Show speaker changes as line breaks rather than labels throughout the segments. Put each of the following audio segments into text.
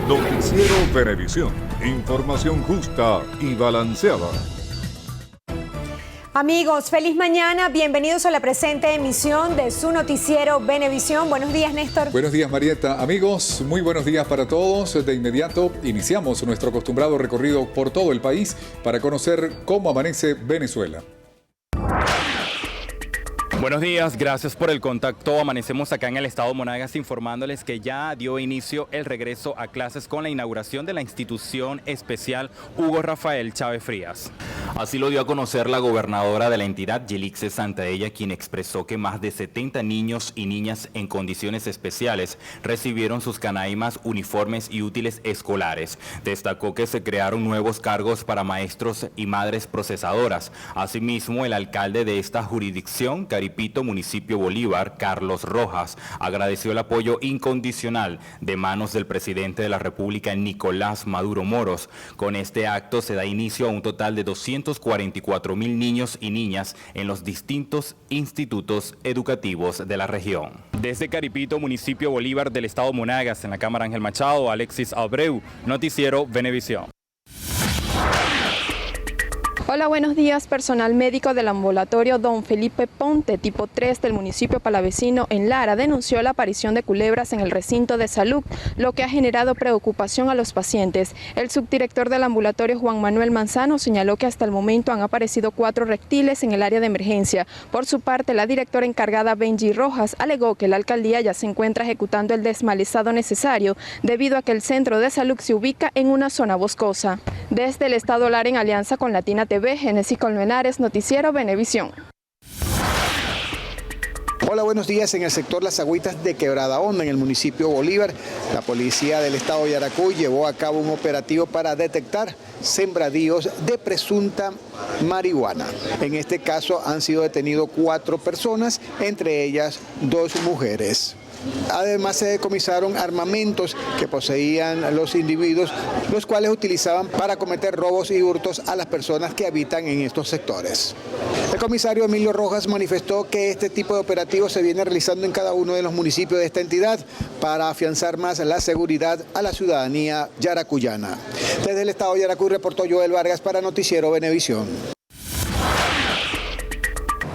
Noticiero Venevisión. Información justa y balanceada.
Amigos, feliz mañana. Bienvenidos a la presente emisión de su noticiero Venevisión. Buenos días, Néstor.
Buenos días, Marieta. Amigos, muy buenos días para todos. De inmediato iniciamos nuestro acostumbrado recorrido por todo el país para conocer cómo amanece Venezuela.
Buenos días, gracias por el contacto. Amanecemos acá en el estado Monagas informándoles que ya dio inicio el regreso a clases con la inauguración de la institución especial Hugo Rafael Chávez Frías. Así lo dio a conocer la gobernadora de la entidad, Yelixe Santaella, quien expresó que más de 70 niños y niñas en condiciones especiales recibieron sus canaimas, uniformes y útiles escolares. Destacó que se crearon nuevos cargos para maestros y madres procesadoras. Asimismo, el alcalde de esta jurisdicción, Caripito, municipio Bolívar, Carlos Rojas, agradeció el apoyo incondicional de manos del presidente de la República, Nicolás Maduro Moros. Con este acto se da inicio a un total de 244,000 niños y niñas en los distintos institutos educativos de la región. Desde Caripito, municipio Bolívar del estado Monagas, en la Cámara Ángel Machado, Alexis Abreu, noticiero Venevisión.
Hola, buenos días. Personal médico del ambulatorio Don Felipe Ponte, tipo 3 del municipio palavecino en Lara, denunció la aparición de culebras en el recinto de salud, lo que ha generado preocupación a los pacientes. El subdirector del ambulatorio, Juan Manuel Manzano, señaló que hasta el momento han aparecido 4 reptiles en el área de emergencia. Por su parte, la directora encargada, Benji Rojas, alegó que la alcaldía ya se encuentra ejecutando el desmalezado necesario debido a que el centro de salud se ubica en una zona boscosa. Desde el estado Lara, en alianza con Latina TV, Genesis Colmenares, noticiero Venevisión.
Hola, buenos días. En el sector Las Agüitas de Quebrada Honda, en el municipio Bolívar, la policía del estado Yaracuy llevó a cabo un operativo para detectar sembradíos de presunta marihuana. En este caso han sido detenidos 4 personas, entre ellas 2 mujeres. Además se decomisaron armamentos que poseían los individuos, los cuales utilizaban para cometer robos y hurtos a las personas que habitan en estos sectores. El comisario Emilio Rojas manifestó que este tipo de operativos se viene realizando en cada uno de los municipios de esta entidad para afianzar más la seguridad a la ciudadanía yaracuyana. Desde el estado de Yaracuy reportó Joel Vargas para Noticiero Venevisión.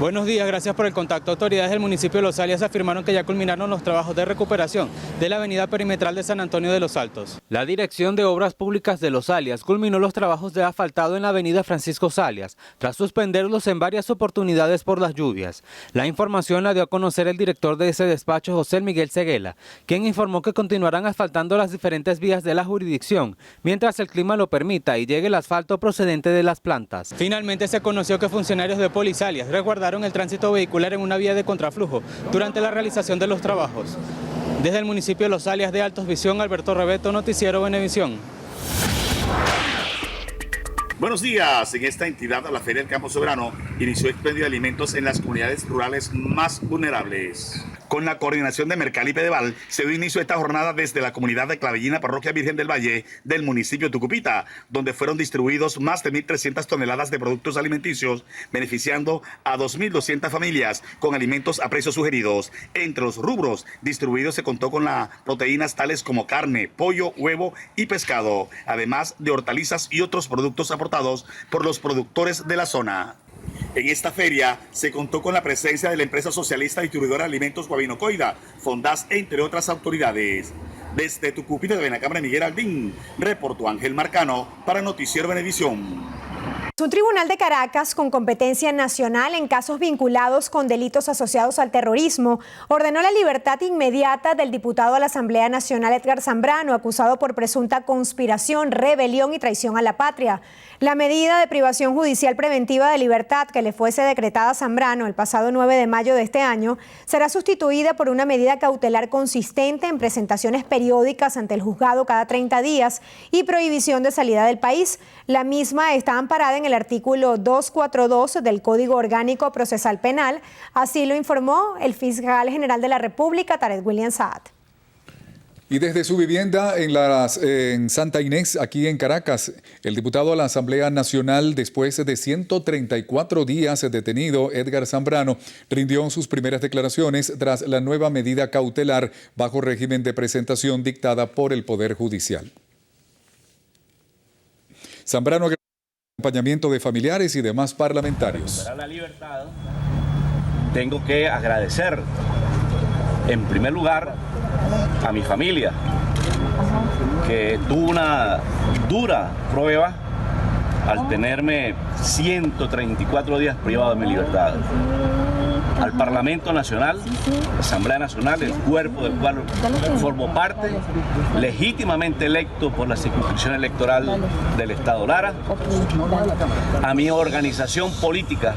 Buenos días, gracias por el contacto. Autoridades del municipio de Los Alias afirmaron que ya culminaron los trabajos de recuperación de la avenida perimetral de San Antonio de los Altos. La Dirección de Obras Públicas de Los Alias culminó los trabajos de asfaltado en la avenida Francisco Salias, tras suspenderlos en varias oportunidades por las lluvias. La información la dio a conocer el director de ese despacho, José Miguel Seguela, quien informó que continuarán asfaltando las diferentes vías de la jurisdicción, mientras el clima lo permita y llegue el asfalto procedente de las plantas. Finalmente se conoció que funcionarios de Polisalias resguardaron el tránsito vehicular en una vía de contraflujo durante la realización de los trabajos. Desde el municipio de Los Alias de Altos Visión, Alberto Rebeto, noticiero Venevisión.
Buenos días. En esta entidad, la Feria del Campo Soberano inició expendio de alimentos en las comunidades rurales más vulnerables. Con la coordinación de Mercali y Pedeval, se dio inicio a esta jornada desde la comunidad de Clavellina, Parroquia Virgen del Valle, del municipio de Tucupita, donde fueron distribuidos más de 1.300 toneladas de productos alimenticios, beneficiando a 2.200 familias con alimentos a precios sugeridos. Entre los rubros distribuidos se contó con las proteínas tales como carne, pollo, huevo y pescado, además de hortalizas y otros productos aportados por los productores de la zona. En esta feria se contó con la presencia de la empresa socialista distribuidora de alimentos Guavinocoida, Fondas, entre otras autoridades. Desde Tucupita, de la Cámara Miguel Aldín, reportó Ángel Marcano para Noticiero Venevisión.
Un tribunal de Caracas con competencia nacional en casos vinculados con delitos asociados al terrorismo ordenó la libertad inmediata del diputado a la Asamblea Nacional Edgar Zambrano, acusado por presunta conspiración, rebelión y traición a la patria. La medida de privación judicial preventiva de libertad que le fuese decretada a Zambrano el pasado 9 de mayo de este año será sustituida por una medida cautelar consistente en presentaciones periódicas ante el juzgado cada 30 días y prohibición de salida del país. La misma está amparada en el artículo 242 del Código Orgánico Procesal Penal, así lo informó el fiscal general de la República, Tarek William Saad.
Y desde su vivienda en Santa Inés, aquí en Caracas, el diputado a la Asamblea Nacional, después de 134 días detenido, Edgar Zambrano, rindió sus primeras declaraciones tras la nueva medida cautelar bajo régimen de presentación dictada por el Poder Judicial. Zambrano agradece el acompañamiento de familiares y demás parlamentarios.
Para la libertad, tengo que agradecer, en primer lugar, a mi familia, que tuvo una dura prueba al tenerme 134 días privado de mi libertad. Al Parlamento Nacional, la Asamblea Nacional, el cuerpo del cual formo parte, legítimamente electo por la circunscripción electoral del Estado Lara, a mi organización política.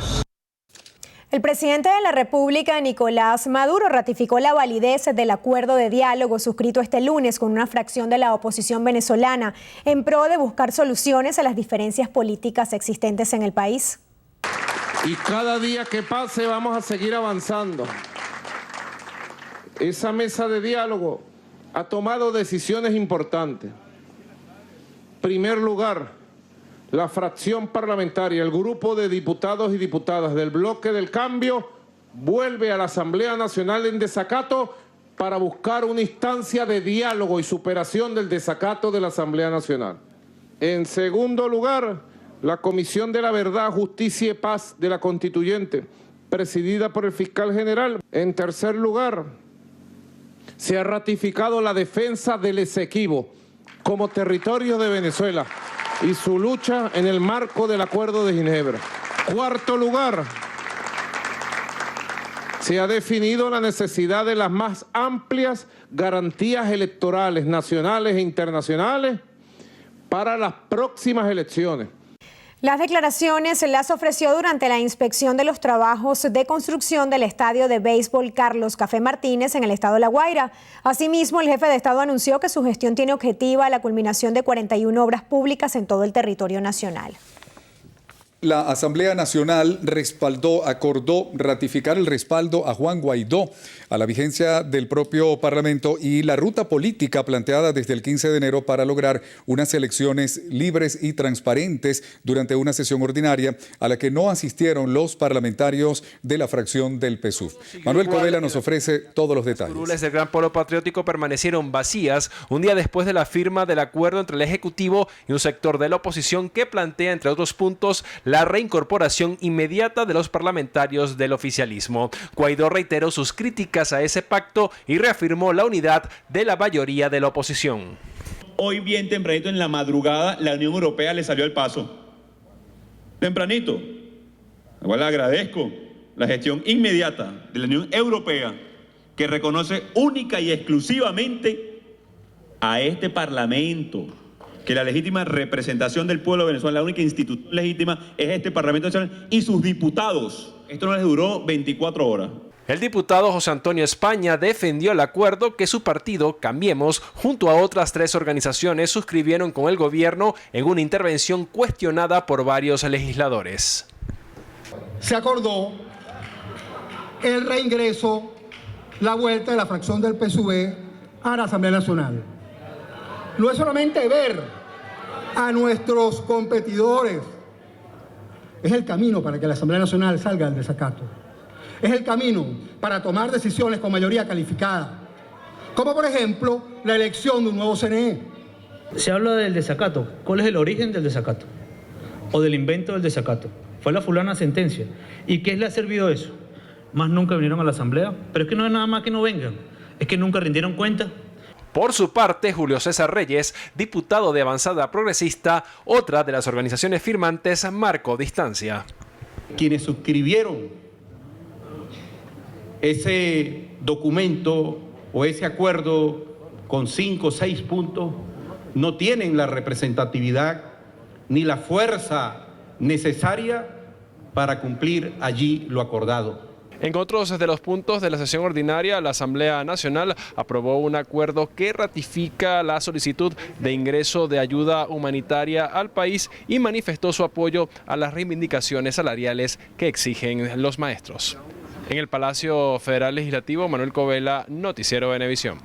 El presidente de la República, Nicolás Maduro, ratificó la validez del acuerdo de diálogo suscrito este lunes con una fracción de la oposición venezolana en pro de buscar soluciones a las diferencias políticas existentes en el país.
Y cada día que pase vamos a seguir avanzando. Esa mesa de diálogo ha tomado decisiones importantes. En primer lugar, la fracción parlamentaria, el grupo de diputados y diputadas del Bloque del Cambio, vuelve a la Asamblea Nacional en desacato para buscar una instancia de diálogo y superación del desacato de la Asamblea Nacional. En segundo lugar, la Comisión de la Verdad, Justicia y Paz de la Constituyente, presidida por el fiscal general. En tercer lugar, se ha ratificado la defensa del Esequibo como territorio de Venezuela y su lucha en el marco del Acuerdo de Ginebra. Cuarto lugar, se ha definido la necesidad de las más amplias garantías electorales nacionales e internacionales para las próximas elecciones.
Las declaraciones se las ofreció durante la inspección de los trabajos de construcción del estadio de béisbol Carlos Café Martínez en el estado de La Guaira. Asimismo, el jefe de Estado anunció que su gestión tiene objetiva la culminación de 41 obras públicas en todo el territorio nacional.
La Asamblea Nacional acordó ratificar el respaldo a Juan Guaidó a la vigencia del propio Parlamento y la ruta política planteada desde el 15 de enero para lograr unas elecciones libres y transparentes durante una sesión ordinaria a la que no asistieron los parlamentarios de la fracción del PSUV. Manuel Covela nos ofrece todos los detalles.
Las curules del Gran Polo Patriótico permanecieron vacías un día después de la firma del acuerdo entre el Ejecutivo y un sector de la oposición que plantea, entre otros puntos, la reincorporación inmediata de los parlamentarios del oficialismo. Guaidó reiteró sus críticas a ese pacto y reafirmó la unidad de la mayoría de la oposición.
Hoy bien tempranito en la madrugada la Unión Europea le salió al paso. Tempranito. Igual le agradezco la gestión inmediata de la Unión Europea que reconoce única y exclusivamente a este Parlamento, que la legítima representación del pueblo venezolano, la única institución legítima es este Parlamento Nacional y sus diputados. Esto no les duró 24 horas.
El diputado José Antonio España defendió el acuerdo que su partido, Cambiemos, junto a otras 3 organizaciones, suscribieron con el gobierno en una intervención cuestionada por varios legisladores.
Se acordó el reingreso, la vuelta de la fracción del PSUV a la Asamblea Nacional. No es solamente ver a nuestros competidores, es el camino para que la Asamblea Nacional salga del desacato. Es el camino para tomar decisiones con mayoría calificada, como por ejemplo la elección de un nuevo CNE.
Se habla del desacato. ¿Cuál es el origen del desacato? O del invento del desacato. Fue la fulana sentencia. ¿Y qué le ha servido eso? Más nunca vinieron a la Asamblea. Pero es que no es nada más que no vengan. Es que nunca rindieron cuenta.
Por su parte, Julio César Reyes, diputado de Avanzada Progresista, otra de las organizaciones firmantes, marcó distancia.
Quienes suscribieron ese documento o ese acuerdo con 5 o 6 puntos no tienen la representatividad ni la fuerza necesaria para cumplir allí lo acordado.
En otros de los puntos de la sesión ordinaria, la Asamblea Nacional aprobó un acuerdo que ratifica la solicitud de ingreso de ayuda humanitaria al país y manifestó su apoyo a las reivindicaciones salariales que exigen los maestros. En el Palacio Federal Legislativo, Manuel Covela, Noticiero Venevisión.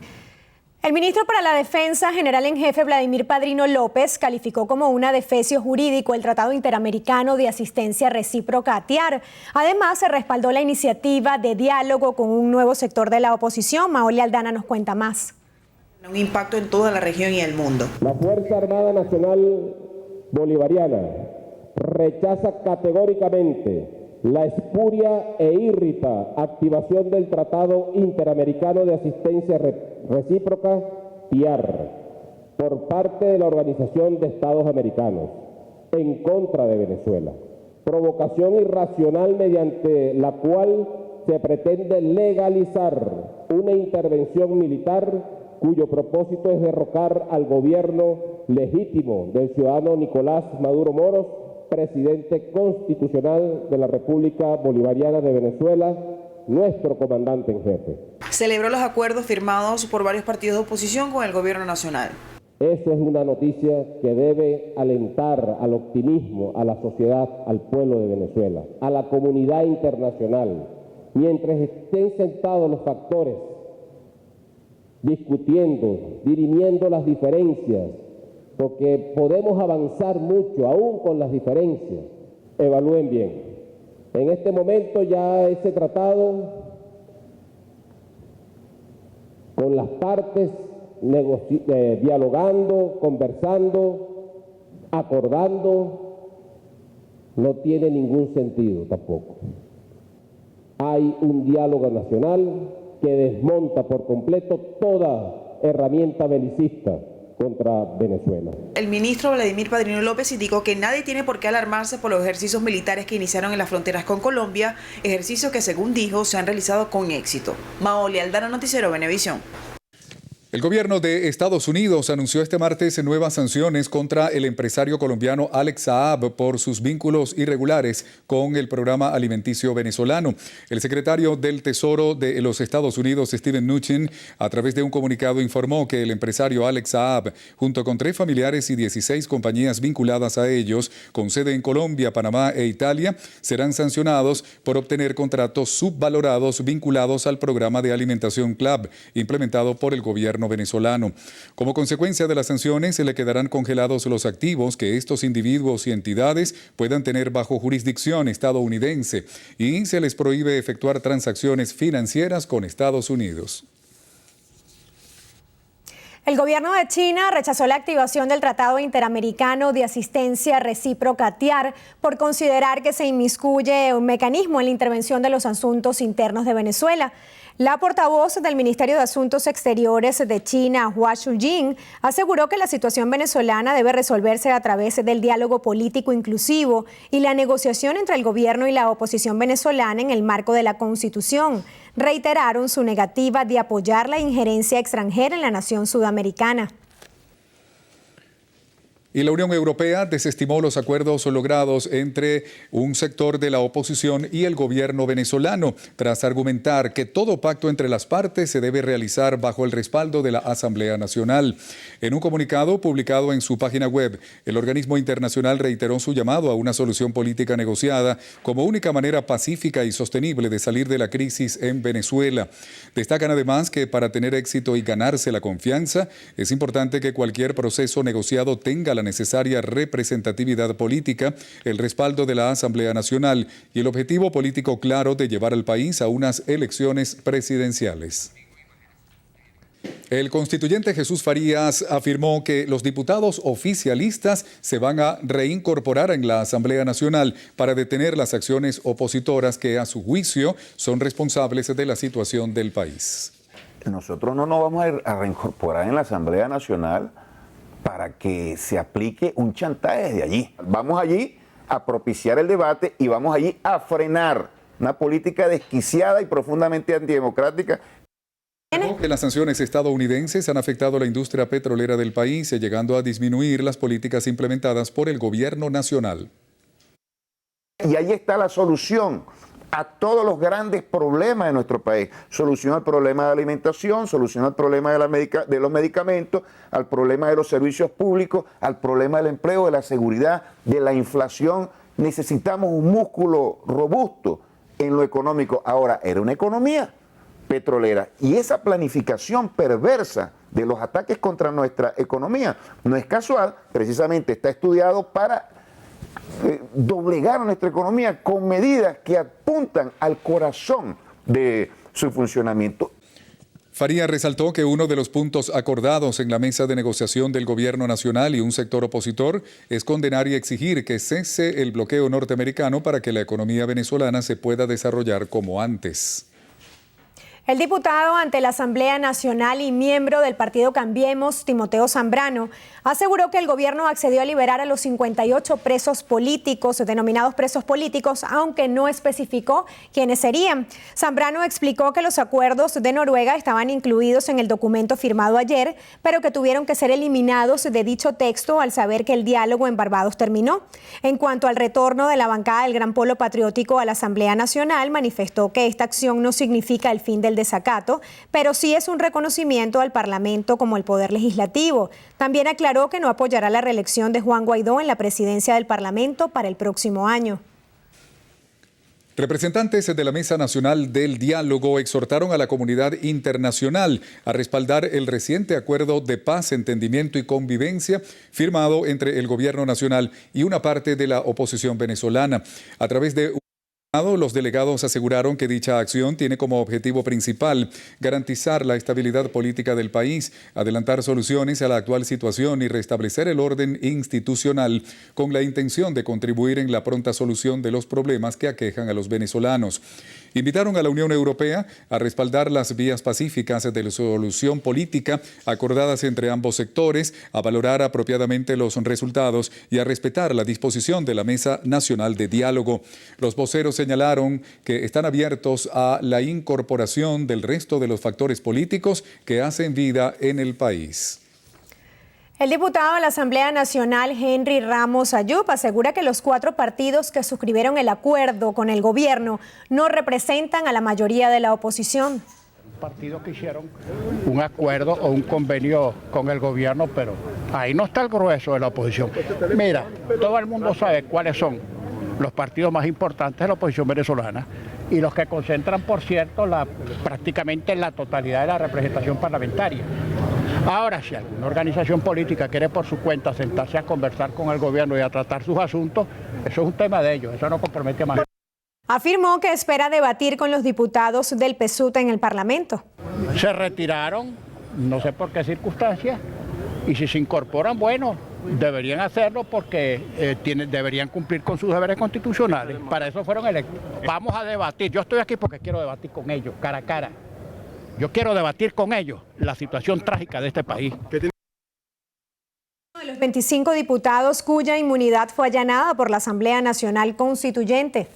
El ministro para la Defensa, general en jefe Vladimir Padrino López, calificó como un adefesio jurídico el Tratado Interamericano de Asistencia Recíproca ATIAR. Además, se respaldó la iniciativa de diálogo con un nuevo sector de la oposición. Maoli Aldana nos cuenta más.
Un impacto en toda la región y el mundo.
La Fuerza Armada Nacional
bolivariana rechaza categóricamente la espuria e írrita activación del Tratado Interamericano de Asistencia Recíproca, TIAR, por parte de la Organización de Estados Americanos, en contra de Venezuela. Provocación irracional mediante la cual se pretende legalizar una intervención militar cuyo propósito es derrocar al gobierno legítimo del ciudadano Nicolás Maduro Moros, presidente constitucional de la República Bolivariana de Venezuela, nuestro comandante en jefe.
Celebró los acuerdos firmados por varios partidos de oposición con el gobierno nacional.
Eso es una noticia que debe alentar al optimismo a la sociedad, al pueblo de Venezuela, a la comunidad internacional. Mientras estén sentados los factores, discutiendo, dirimiendo las diferencias, porque podemos avanzar mucho, aún con las diferencias, evalúen bien. En este momento ya ese tratado, con las partes dialogando, conversando, acordando, no tiene ningún sentido tampoco. Hay un diálogo nacional que desmonta por completo toda herramienta belicista contra Venezuela.
El ministro Vladimir Padrino López indicó que nadie tiene por qué alarmarse por los ejercicios militares que iniciaron en las fronteras con Colombia, ejercicios que, según dijo, se han realizado con éxito. Maoli Aldana, Noticiero Venevisión.
El gobierno de Estados Unidos anunció este martes nuevas sanciones contra el empresario colombiano Alex Saab por sus vínculos irregulares con el programa alimenticio venezolano. El secretario del Tesoro de los Estados Unidos, Steven Mnuchin, a través de un comunicado informó que el empresario Alex Saab, junto con 3 familiares y 16 compañías vinculadas a ellos, con sede en Colombia, Panamá e Italia, serán sancionados por obtener contratos subvalorados vinculados al programa de alimentación CLAB, implementado por el gobierno venezolano. Como consecuencia de las sanciones, se le quedarán congelados los activos que estos individuos y entidades puedan tener bajo jurisdicción estadounidense y se les prohíbe efectuar transacciones financieras con Estados Unidos.
El gobierno de China rechazó la activación del Tratado Interamericano de Asistencia Recíproca TIAR por considerar que se inmiscuye un mecanismo en la intervención de los asuntos internos de Venezuela. La portavoz del Ministerio de Asuntos Exteriores de China, Hua Chunying, aseguró que la situación venezolana debe resolverse a través del diálogo político inclusivo y la negociación entre el gobierno y la oposición venezolana en el marco de la Constitución. Reiteraron su negativa de apoyar la injerencia extranjera en la nación sudamericana.
Y la Unión Europea desestimó los acuerdos logrados entre un sector de la oposición y el gobierno venezolano, tras argumentar que todo pacto entre las partes se debe realizar bajo el respaldo de la Asamblea Nacional. En un comunicado publicado en su página web, el organismo internacional reiteró su llamado a una solución política negociada como única manera pacífica y sostenible de salir de la crisis en Venezuela. Destacan además que para tener éxito y ganarse la confianza, es importante que cualquier proceso negociado tenga la necesaria representatividad política, el respaldo de la Asamblea Nacional y el objetivo político claro de llevar al país a unas elecciones presidenciales. El constituyente Jesús Farías afirmó que los diputados oficialistas se van a reincorporar en la Asamblea Nacional para detener las acciones opositoras que, a su juicio, son responsables de la situación del país.
Nosotros no nos vamos a reincorporar en la Asamblea Nacional para que se aplique un chantaje desde allí. Vamos allí a propiciar el debate y vamos allí a frenar una política desquiciada y profundamente antidemocrática.
Que las sanciones estadounidenses han afectado a la industria petrolera del país, llegando a disminuir las políticas implementadas por el gobierno nacional.
Y ahí está la solución a todos los grandes problemas de nuestro país. Solución al problema de alimentación, solución al problema de los medicamentos, al problema de los servicios públicos, al problema del empleo, de la seguridad, de la inflación. Necesitamos un músculo robusto en lo económico. Ahora, era una economía petrolera y esa planificación perversa de los ataques contra nuestra economía no es casual, precisamente está estudiado para doblegar a nuestra economía con medidas que apuntan al corazón de su funcionamiento.
Faría resaltó que uno de los puntos acordados en la mesa de negociación del gobierno nacional y un sector opositor es condenar y exigir que cese el bloqueo norteamericano para que la economía venezolana se pueda desarrollar como antes.
El diputado ante la Asamblea Nacional y miembro del partido Cambiemos, Timoteo Zambrano, aseguró que el gobierno accedió a liberar a los 58 presos políticos, denominados presos políticos, aunque no especificó quiénes serían. Zambrano explicó que los acuerdos de Noruega estaban incluidos en el documento firmado ayer, pero que tuvieron que ser eliminados de dicho texto al saber que el diálogo en Barbados terminó. En cuanto al retorno de la bancada del Gran Polo Patriótico a la Asamblea Nacional, manifestó que esta acción no significa el fin del desacato, pero sí es un reconocimiento al Parlamento como el poder legislativo. También aclaró que no apoyará la reelección de Juan Guaidó en la presidencia del Parlamento para el próximo año.
Representantes de la Mesa Nacional del Diálogo exhortaron a la comunidad internacional a respaldar el reciente acuerdo de paz, entendimiento y convivencia firmado entre el gobierno nacional y una parte de la oposición venezolana. A través de los delegados aseguraron que dicha acción tiene como objetivo principal garantizar la estabilidad política del país, adelantar soluciones a la actual situación y restablecer el orden institucional con la intención de contribuir en la pronta solución de los problemas que aquejan a los venezolanos. Invitaron a la Unión Europea a respaldar las vías pacíficas de la solución política acordadas entre ambos sectores, a valorar apropiadamente los resultados y a respetar la disposición de la Mesa Nacional de Diálogo. Los voceros señalaron que están abiertos a la incorporación del resto de los factores políticos que hacen vida en el país.
El diputado de la Asamblea Nacional, Henry Ramos Ayub, asegura que los 4 partidos que suscribieron el acuerdo con el gobierno no representan a la mayoría de la oposición.
Partidos que hicieron un acuerdo o un convenio con el gobierno, pero ahí no está el grueso de la oposición. Mira, todo el mundo sabe cuáles son los partidos más importantes de la oposición venezolana y los que concentran, por cierto, prácticamente la totalidad de la representación parlamentaria. Ahora, si alguna organización política quiere por su cuenta sentarse a conversar con el gobierno y a tratar sus asuntos, eso es un tema de ellos, eso no compromete a más.
Afirmó que espera debatir con los diputados del PSUT en el Parlamento.
Se retiraron, no sé por qué circunstancias, y si se incorporan, bueno, deberían hacerlo porque deberían cumplir con sus deberes constitucionales. Para eso fueron electos. Vamos a debatir, yo estoy aquí porque quiero debatir con ellos, cara a cara. Yo quiero debatir con ellos la situación trágica de este país.
De los 25 diputados cuya inmunidad fue allanada por la Asamblea Nacional Constituyente.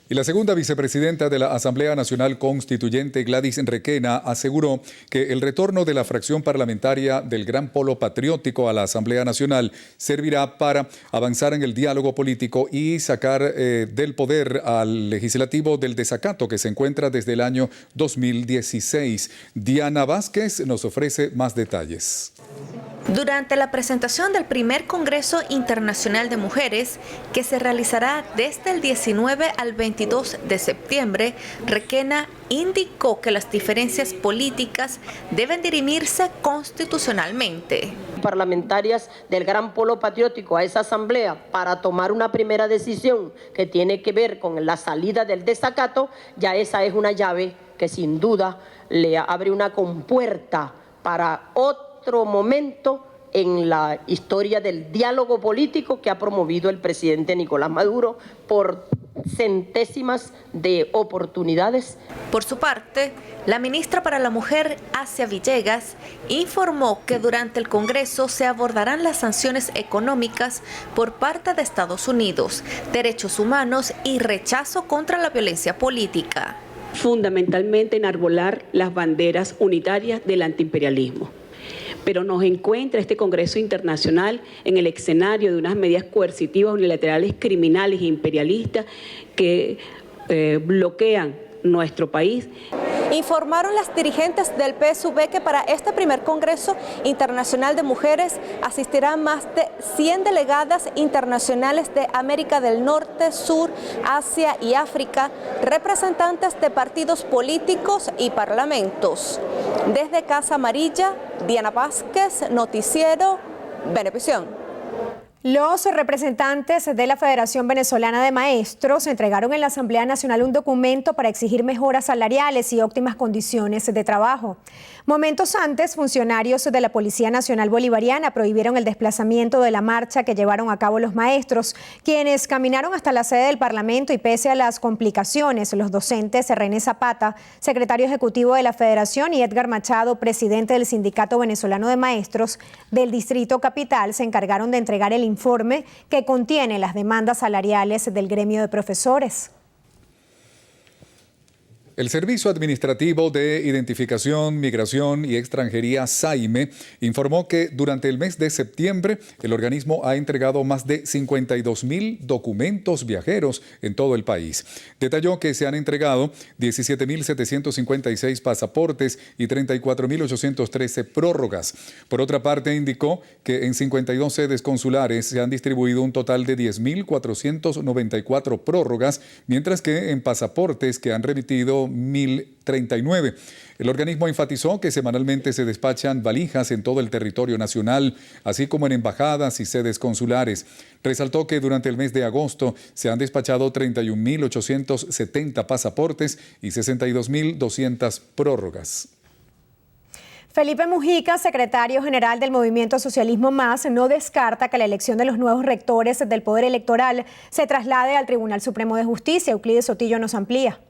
Y la segunda vicepresidenta de la Asamblea Nacional Constituyente, Gladys Requena, aseguró que el retorno de la fracción parlamentaria del Gran Polo Patriótico a la Asamblea Nacional servirá para avanzar en el diálogo político y sacar del poder al legislativo del desacato que se encuentra desde el año 2016. Diana Vázquez nos ofrece más detalles.
Durante la presentación del primer Congreso Internacional de Mujeres, que se realizará desde el 19 al 22 de septiembre, Requena indicó que las diferencias políticas deben dirimirse constitucionalmente.
Parlamentarias del Gran Polo Patriótico a esa asamblea para tomar una primera decisión que tiene que ver con la salida del desacato, ya esa es una llave que sin duda le abre una compuerta para otro momento en la historia del diálogo político que ha promovido el presidente Nicolás Maduro por centésimas de oportunidades.
Por su parte, la ministra para la Mujer, Asia Villegas, informó que durante el Congreso se abordarán las sanciones económicas por parte de Estados Unidos, derechos humanos y rechazo contra la violencia política.
Fundamentalmente enarbolar las banderas unitarias del antiimperialismo. Pero nos encuentra este Congreso Internacional en el escenario de unas medidas coercitivas unilaterales criminales e imperialistas que bloquean nuestro país.
Informaron las dirigentes del PSUV que para este primer Congreso Internacional de Mujeres asistirán más de 100 delegadas internacionales de América del Norte, Sur, Asia y África, representantes de partidos políticos y parlamentos. Desde Casa Amarilla, Diana Vázquez, Noticiero Venevisión.
Los representantes de la Federación Venezolana de Maestros entregaron en la Asamblea Nacional un documento para exigir mejoras salariales y óptimas condiciones de trabajo. Momentos antes, funcionarios de la Policía Nacional Bolivariana prohibieron el desplazamiento de la marcha que llevaron a cabo los maestros, quienes caminaron hasta la sede del Parlamento y pese a las complicaciones, los docentes René Zapata, secretario ejecutivo de la Federación, y Edgar Machado, presidente del Sindicato Venezolano de Maestros del Distrito Capital, se encargaron de entregar el informe que contiene las demandas salariales del gremio de profesores.
El Servicio Administrativo de Identificación, Migración y Extranjería, SAIME, informó que durante el mes de septiembre el organismo ha entregado más de 52.000 documentos viajeros en todo el país. Detalló que se han entregado 17.756 pasaportes y 34.813 prórrogas. Por otra parte, indicó que en 52 sedes consulares se han distribuido un total de 10.494 prórrogas, mientras que en pasaportes que han remitido 1.039. El organismo enfatizó que semanalmente se despachan valijas en todo el territorio nacional, así como en embajadas y sedes consulares. Resaltó que durante el mes de agosto se han despachado 31.870 pasaportes y 62.200 prórrogas.
Felipe Mujica, secretario general del Movimiento Socialismo Más, no descarta que la elección de los nuevos rectores del Poder Electoral se traslade al Tribunal Supremo de Justicia. Euclides Sotillo nos amplía.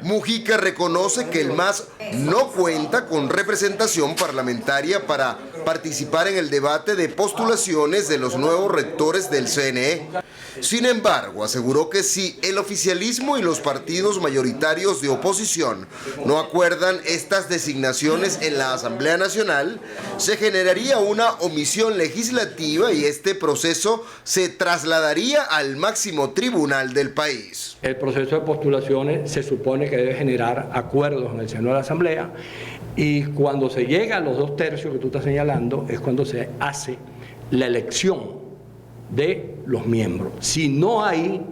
Mujica reconoce que el MAS no cuenta con representación parlamentaria para participar en el debate de postulaciones de los nuevos rectores del CNE. Sin embargo, aseguró que si el oficialismo y los partidos mayoritarios de oposición no acuerdan estas designaciones en la Asamblea Nacional, se generaría una omisión legislativa y este proceso se trasladaría al máximo tribunal del país.
El proceso de postulaciones se supone que debe generar acuerdos en el seno de la Asamblea y cuando se llega a los 2/3 que tú estás señalando es cuando se hace la elección de los miembros. Si no hay,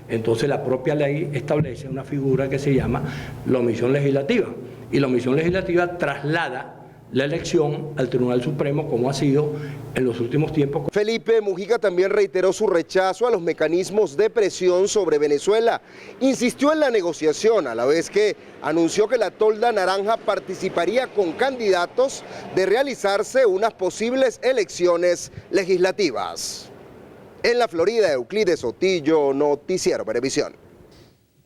entonces la propia ley establece una figura que se llama la omisión legislativa y la omisión legislativa traslada la elección al Tribunal Supremo, como ha sido en los últimos tiempos.
Felipe Mujica también reiteró su rechazo a los mecanismos de presión sobre Venezuela. Insistió en la negociación, a la vez que anunció que la tolda naranja participaría con candidatos de realizarse unas posibles elecciones legislativas. En la Florida, Euclides Sotillo, Noticiero Venevisión.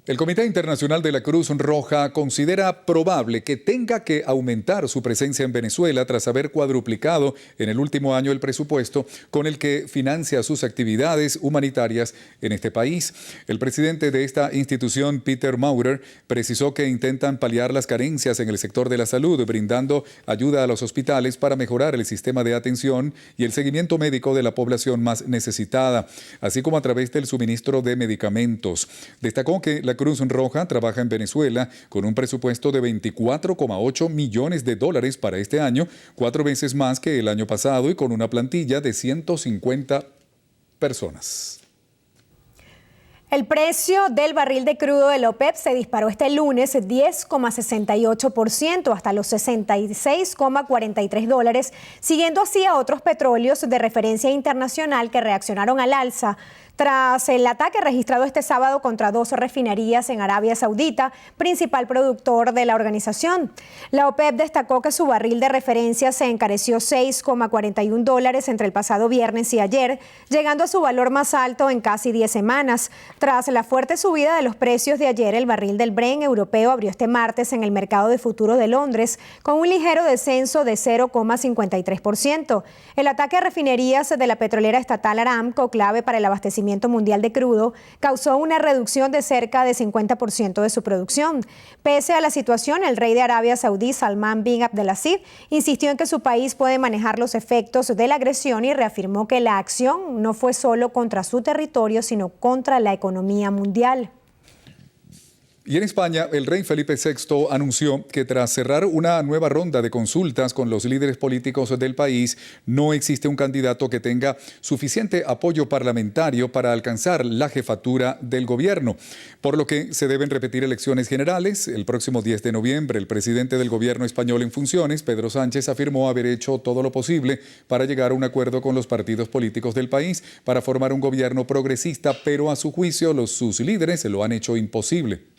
El Comité Internacional de la Cruz Roja considera probable que tenga que aumentar su presencia en Venezuela tras haber cuadruplicado en el último año el presupuesto con el que financia sus actividades humanitarias en este país. El presidente de esta institución, Peter Maurer, precisó que intentan paliar las carencias en el sector de la salud, brindando ayuda a los hospitales para mejorar el sistema de atención y el seguimiento médico de la población más necesitada, así como a través del suministro de medicamentos. Destacó que la Cruz Roja trabaja en Venezuela con un presupuesto de $24,8 millones para este año, 4 veces más que el año pasado y con una plantilla de 150 personas.
El precio del barril de crudo de la OPEP se disparó este lunes 10,68% hasta los $66,43, siguiendo así a otros petróleos de referencia internacional que reaccionaron al alza tras el ataque registrado este sábado contra 2 refinerías en Arabia Saudita, principal productor de la organización. La OPEP destacó que su barril de referencia se encareció $6,41 entre el pasado viernes y ayer, llegando a su valor más alto en casi 10 semanas. Tras la fuerte subida de los precios de ayer, el barril del Brent europeo abrió este martes en el mercado de futuros de Londres con un ligero descenso de 0,53%. El ataque a refinerías de la petrolera estatal Aramco, clave para el abastecimiento mundial de crudo, causó una reducción de cerca de 50% de su producción. Pese a la situación, el rey de Arabia Saudí, Salman bin Abdelaziz, insistió en que su país puede manejar los efectos de la agresión y reafirmó que la acción no fue solo contra su territorio, sino contra la economía mundial.
Y en España, el rey Felipe VI anunció que tras cerrar una nueva ronda de consultas con los líderes políticos del país, no existe un candidato que tenga suficiente apoyo parlamentario para alcanzar la jefatura del gobierno, por lo que se deben repetir elecciones generales. El próximo 10 de noviembre, el presidente del gobierno español en funciones, Pedro Sánchez, afirmó haber hecho todo lo posible para llegar a un acuerdo con los partidos políticos del país para formar un gobierno progresista, pero a su juicio sus líderes se lo han hecho imposible.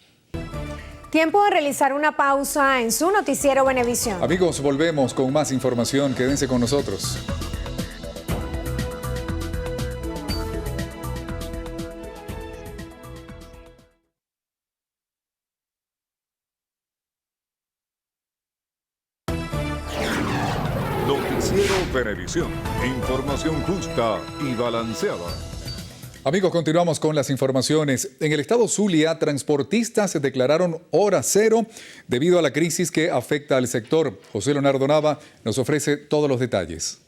Tiempo de realizar una pausa en su noticiero Venevisión.
Amigos, volvemos con más información. Quédense con nosotros.
Noticiero Venevisión. Información justa y balanceada.
Amigos, continuamos con las informaciones. En el estado Zulia, transportistas se declararon hora cero debido a la crisis que afecta al sector. José Leonardo Nava nos ofrece todos los detalles.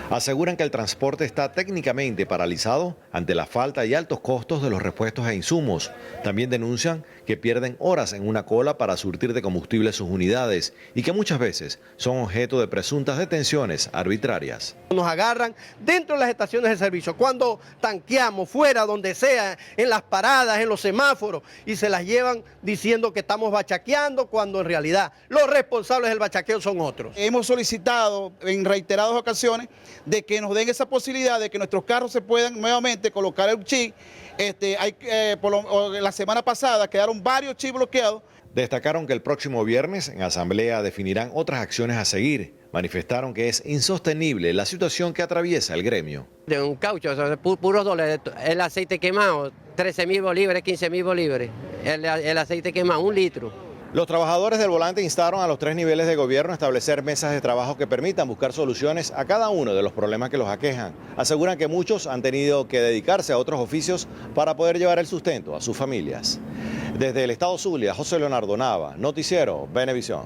Aseguran que el transporte está técnicamente paralizado ante la falta y altos costos de los repuestos e insumos. También denuncian que pierden horas en una cola para surtir de combustible sus unidades y que muchas veces son objeto de presuntas detenciones arbitrarias.
Nos agarran dentro de las estaciones de servicio, cuando tanqueamos, fuera, donde sea, en las paradas, en los semáforos, y se las llevan diciendo que estamos bachaqueando, cuando en realidad los responsables del bachaqueo son otros.
Hemos solicitado en reiteradas ocasiones de que nos den esa posibilidad de que nuestros carros se puedan nuevamente colocar el chip. La semana pasada quedaron varios chips bloqueados.
Destacaron que el próximo viernes en asamblea definirán otras acciones a seguir. Manifestaron que es insostenible la situación que atraviesa el gremio.
De un caucho, o sea, puros dólares, el aceite quemado, 13.000 bolívares, 15.000 bolívares, el aceite quemado, 1 litro.
Los trabajadores del volante instaron a los 3 niveles de gobierno a establecer mesas de trabajo que permitan buscar soluciones a cada uno de los problemas que los aquejan. Aseguran que muchos han tenido que dedicarse a otros oficios para poder llevar el sustento a sus familias. Desde el estado Zulia, José Leonardo Nava, Noticiero Venevisión.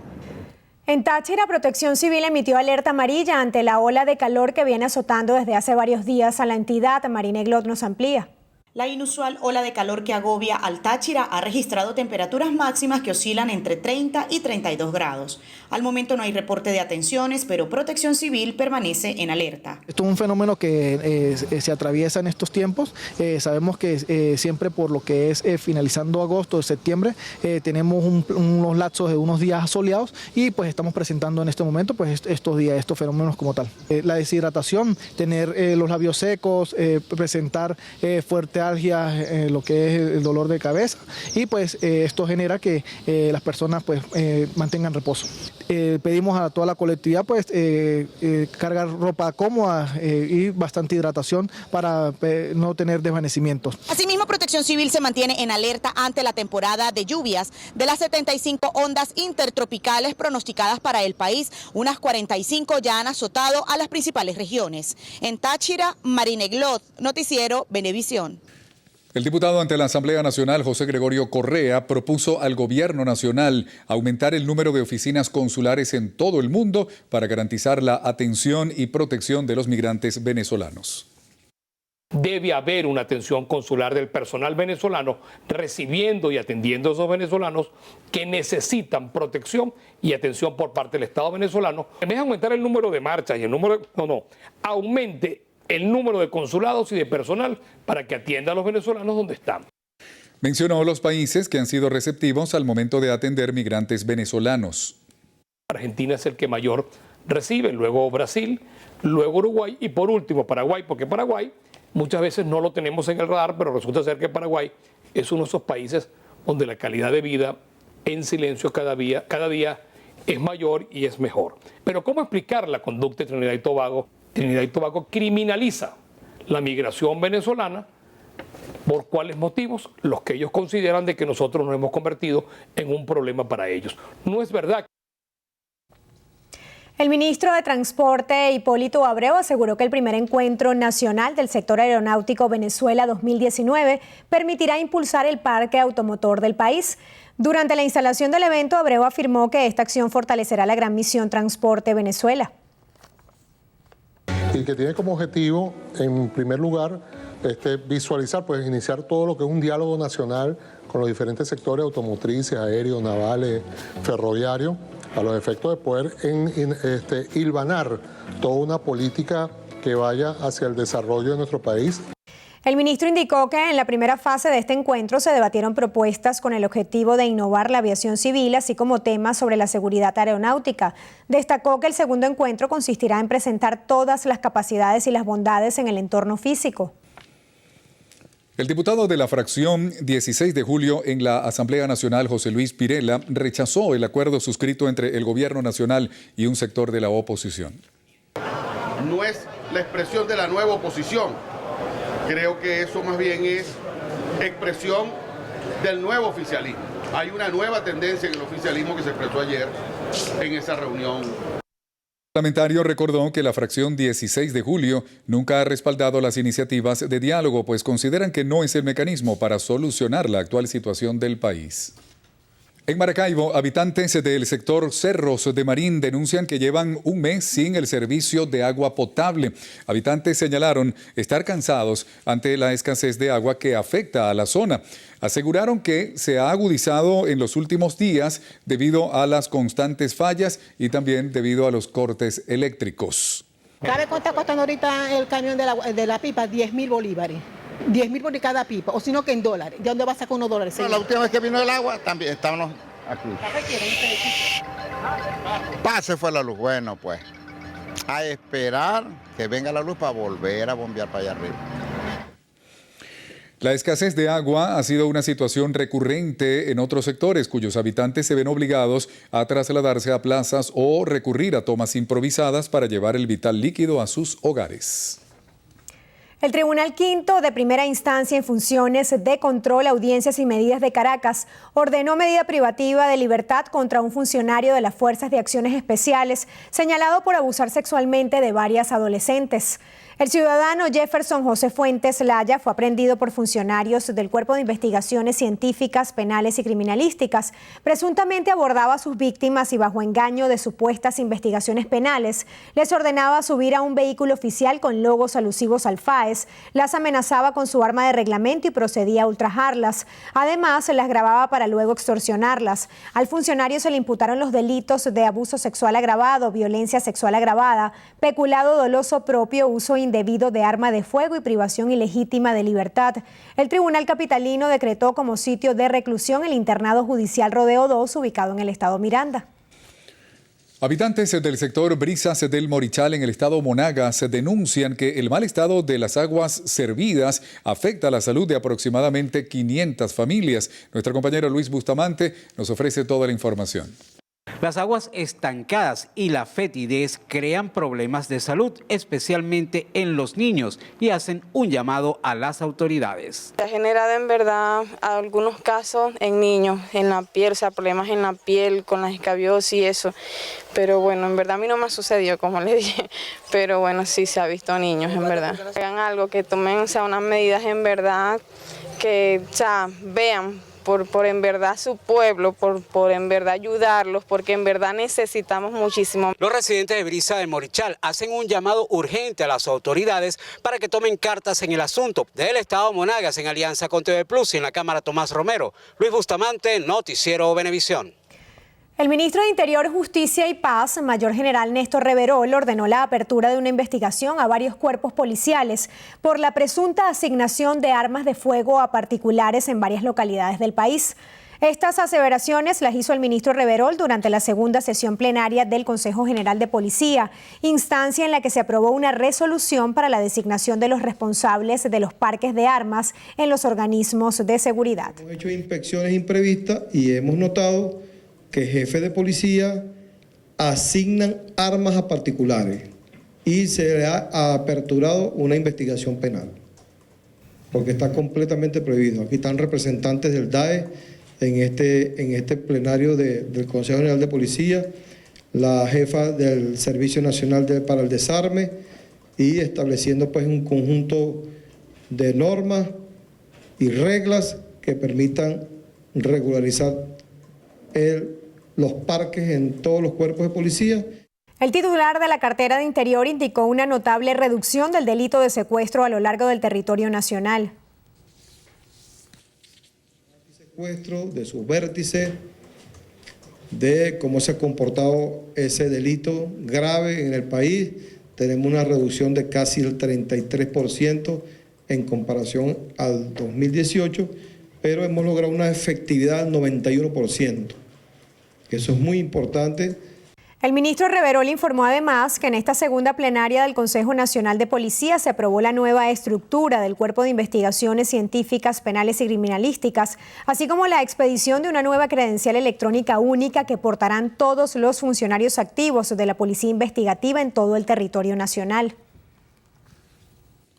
En Táchira, Protección Civil emitió alerta amarilla ante la ola de calor que viene azotando desde hace varios días a la entidad. Marina Eglot nos amplía.
La inusual ola de calor que agobia al Táchira ha registrado temperaturas máximas que oscilan entre 30 y 32 grados. Al momento no hay reporte de atenciones, pero Protección Civil permanece en alerta.
Esto es un fenómeno que se atraviesa en estos tiempos. Sabemos que siempre por lo que es finalizando agosto, septiembre, tenemos unos lapsos de unos días soleados y pues estamos presentando en este momento pues estos fenómenos como tal. La deshidratación, tener los labios secos, presentar fuerte lo que es el dolor de cabeza y pues esto genera que las personas pues mantengan reposo. Pedimos a toda la colectividad pues cargar ropa cómoda y bastante hidratación para no tener desvanecimientos.
Asimismo, Protección Civil se mantiene en alerta ante la temporada de lluvias. De las 75 ondas intertropicales pronosticadas para el país, unas 45 ya han azotado a las principales regiones. En Táchira, Marina Eglot, Noticiero Venevisión.
El diputado ante la Asamblea Nacional, José Gregorio Correa, propuso al gobierno nacional aumentar el número de oficinas consulares en todo el mundo para garantizar la atención y protección de los migrantes venezolanos.
Debe haber una atención consular del personal venezolano recibiendo y atendiendo a esos venezolanos que necesitan protección y atención por parte del Estado venezolano. En vez de aumentar el número de marchas y el número aumente el número de consulados y de personal para que atienda a los venezolanos donde están.
Mencionó los países que han sido receptivos al momento de atender migrantes venezolanos.
Argentina es el que mayor recibe, luego Brasil, luego Uruguay y por último Paraguay, porque Paraguay muchas veces no lo tenemos en el radar, pero resulta ser que Paraguay es uno de esos países donde la calidad de vida en silencio cada día es mayor y es mejor. Pero ¿cómo explicar la conducta de Trinidad y Tobago? Trinidad y Tobago criminaliza la migración venezolana. ¿Por cuáles motivos? Los que ellos consideran de que nosotros nos hemos convertido en un problema para ellos. No es verdad.
El ministro de Transporte, Hipólito Abreu, aseguró que el primer encuentro nacional del sector aeronáutico Venezuela 2019 permitirá impulsar el parque automotor del país. Durante la instalación del evento, Abreu afirmó que esta acción fortalecerá la gran misión Transporte Venezuela.
Y que tiene como objetivo, en primer lugar,
visualizar, pues iniciar todo lo que es un diálogo nacional con los diferentes sectores automotrices, aéreos, navales, ferroviarios, a los efectos de poder hilvanar toda una política que vaya hacia el desarrollo de nuestro país.
El ministro indicó que en la primera fase de este encuentro se debatieron propuestas con el objetivo de innovar la aviación civil, así como temas sobre la seguridad aeronáutica. Destacó que el segundo encuentro consistirá en presentar todas las capacidades y las bondades en el entorno físico.
El diputado de la fracción 16 de julio en la Asamblea Nacional, José Luis Pirela, rechazó el acuerdo suscrito entre el Gobierno Nacional y un sector de la oposición.
No es la expresión de la nueva oposición. Creo que eso más bien es expresión del nuevo oficialismo. Hay una nueva tendencia en el oficialismo que se expresó ayer en esa reunión.
El parlamentario recordó que la fracción 16 de julio nunca ha respaldado las iniciativas de diálogo, pues consideran que no es el mecanismo para solucionar la actual situación del país. En Maracaibo, habitantes del sector Cerros de Marín denuncian que llevan un mes sin el servicio de agua potable. Habitantes señalaron estar cansados ante la escasez de agua que afecta a la zona. Aseguraron que se ha agudizado en los últimos días debido a las constantes fallas y también debido a los cortes eléctricos.
¿Sabe cuánto está costando ahorita el camión de la pipa? 10.000 bolívares. 10.000 por cada pipa, o si no que en dólares. ¿De dónde va a sacar unos dólares?
Bueno, la última vez que vino el agua, también estábamos aquí. Pase fue la luz. Bueno, pues, a esperar que venga la luz para volver a bombear para allá arriba.
La escasez de agua ha sido una situación recurrente en otros sectores cuyos habitantes se ven obligados a trasladarse a plazas o recurrir a tomas improvisadas para llevar el vital líquido a sus hogares.
El Tribunal Quinto de Primera Instancia en funciones de control, audiencias y medidas de Caracas ordenó medida privativa de libertad contra un funcionario de las Fuerzas de Acciones Especiales señalado por abusar sexualmente de varias adolescentes. El ciudadano Jefferson José Fuentes Laya fue aprehendido por funcionarios del Cuerpo de Investigaciones Científicas, Penales y Criminalísticas. Presuntamente abordaba a sus víctimas y bajo engaño de supuestas investigaciones penales, les ordenaba subir a un vehículo oficial con logos alusivos al FAES, las amenazaba con su arma de reglamento y procedía a ultrajarlas. Además, se las grababa para luego extorsionarlas. Al funcionario se le imputaron los delitos de abuso sexual agravado, violencia sexual agravada, peculado doloso propio, uso indebido de arma de fuego y privación ilegítima de libertad. El Tribunal Capitalino decretó como sitio de reclusión el internado judicial Rodeo 2, ubicado en el estado Miranda.
Habitantes del sector Brisas del Morichal en el estado Monagas denuncian que el mal estado de las aguas servidas afecta la salud de aproximadamente 500 familias. Nuestro compañero Luis Bustamante nos ofrece toda la información.
Las aguas estancadas y la fetidez crean problemas de salud, especialmente en los niños, y hacen un llamado a las autoridades.
Se ha generado en verdad algunos casos en niños, en la piel, o sea, problemas en la piel con la escabiosis y eso. Pero bueno, en verdad a mí no me sucedió, como le dije, pero bueno, sí se ha visto niños, en verdad. Hagan algo, que tomen, o sea, unas medidas en verdad, que, o sea, vean por en verdad su pueblo, por en verdad ayudarlos, porque en verdad necesitamos muchísimo.
Los residentes de Brisa de Morichal hacen un llamado urgente a las autoridades para que tomen cartas en el asunto. Del estado Monagas, en alianza con TV Plus y en la Cámara Tomás Romero. Luis Bustamante, Noticiero Venevisión.
El ministro de Interior, Justicia y Paz, Mayor General Néstor Reverol, ordenó la apertura de una investigación a varios cuerpos policiales por la presunta asignación de armas de fuego a particulares en varias localidades del país. Estas aseveraciones las hizo el ministro Reverol durante la segunda sesión plenaria del Consejo General de Policía, instancia en la que se aprobó una resolución para la designación de los responsables de los parques de armas en los organismos de seguridad.
Hemos hecho inspecciones imprevistas y hemos notado que jefes de policía asignan armas a particulares y se le ha aperturado una investigación penal, porque está completamente prohibido. Aquí están representantes del DAE en este plenario del Consejo General de Policía, la jefa del Servicio Nacional para el Desarme, y estableciendo pues un conjunto de normas y reglas que permitan regularizar los parques en todos los cuerpos de policía.
El titular de la cartera de Interior indicó una notable reducción del delito de secuestro a lo largo del territorio nacional.
Secuestro de sus vértices, de cómo se ha comportado ese delito grave en el país. Tenemos una reducción de casi el 33% en comparación al 2018, pero hemos logrado una efectividad del 91%. Eso es muy importante.
El ministro Reverol informó además que en esta segunda plenaria del Consejo Nacional de Policía se aprobó la nueva estructura del Cuerpo de Investigaciones Científicas, Penales y Criminalísticas, así como la expedición de una nueva credencial electrónica única que portarán todos los funcionarios activos de la Policía Investigativa en todo el territorio nacional.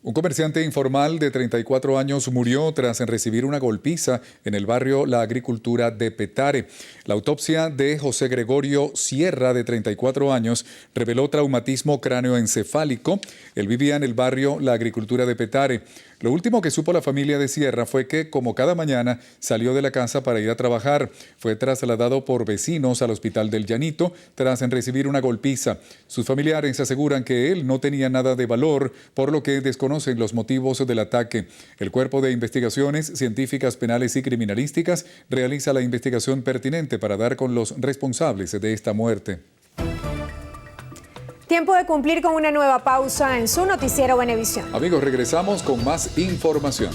Un comerciante informal de 34 años murió tras recibir una golpiza en el barrio La Agricultura de Petare. La autopsia de José Gregorio Sierra, de 34 años, reveló traumatismo cráneoencefálico. Él vivía en el barrio La Agricultura de Petare. Lo último que supo la familia de Sierra fue que, como cada mañana, salió de la casa para ir a trabajar. Fue trasladado por vecinos al Hospital del Llanito tras recibir una golpiza. Sus familiares aseguran que él no tenía nada de valor, por lo que desconocen los motivos del ataque. El Cuerpo de Investigaciones Científicas, Penales y Criminalísticas realiza la investigación pertinente para dar con los responsables de esta muerte.
Tiempo de cumplir con una nueva pausa en su noticiero Venevisión.
Amigos, regresamos con más información.